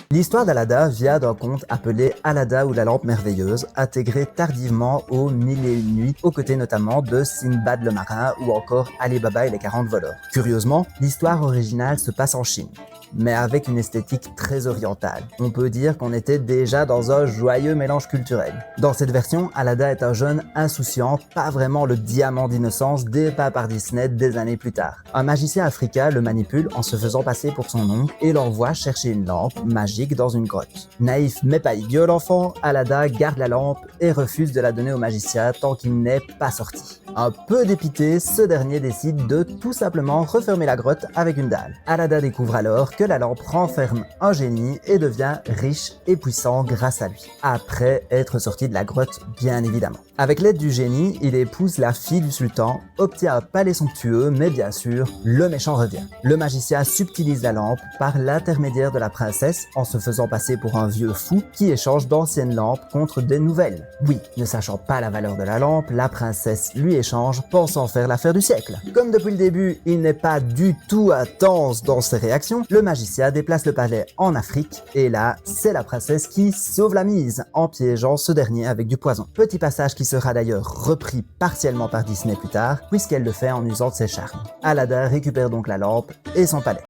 L'histoire d'Aladin vient d'un conte appelé Aladin ou la lampe merveilleuse, intégré tardivement aux Mille et une nuits, aux côtés notamment de Sinbad le marin ou encore Ali Baba et les 40 voleurs. Curieusement, l'histoire originale se passe en Chine, mais avec une esthétique très orientale. On peut dire qu'on était déjà dans un joyeux mélange culturel. Dans cette version, Aladin est un jeune insouciant, pas vraiment le diamant d'innocence dépeint par Disney des années plus tard. Un magicien africain le manipule en se faisant passer pour son oncle et l'envoie chercher une lampe magique dans une grotte. Naïf mais pas idiot l'enfant, Aladin garde la lampe et refuse de la donner au magicien tant qu'il n'est pas sorti. Un peu dépité, ce dernier décide de tout simplement refermer la grotte avec une dalle. Aladin découvre alors que la lampe renferme un génie et devient riche et puissant grâce à lui. Après être sorti de la grotte, bien évidemment. Avec l'aide du génie, il épouse la fille du sultan, obtient un palais somptueux, mais bien sûr, le méchant revient. Le magicien subtilise la lampe par l'intermédiaire de la princesse en se faisant passer pour un vieux fou qui échange d'anciennes lampes contre des nouvelles. Oui, ne sachant pas la valeur de la lampe, la princesse lui échange, pensant faire l'affaire du siècle. Comme depuis le début, il n'est pas du tout intense dans ses réactions, le magicien déplace le palais en Afrique et là, c'est la princesse qui sauve la mise en piégeant ce dernier avec du poison. Petit passage qui sera d'ailleurs repris partiellement par Disney plus tard, puisqu'elle le fait en usant de ses charmes. Aladin récupère donc la lampe et son palais.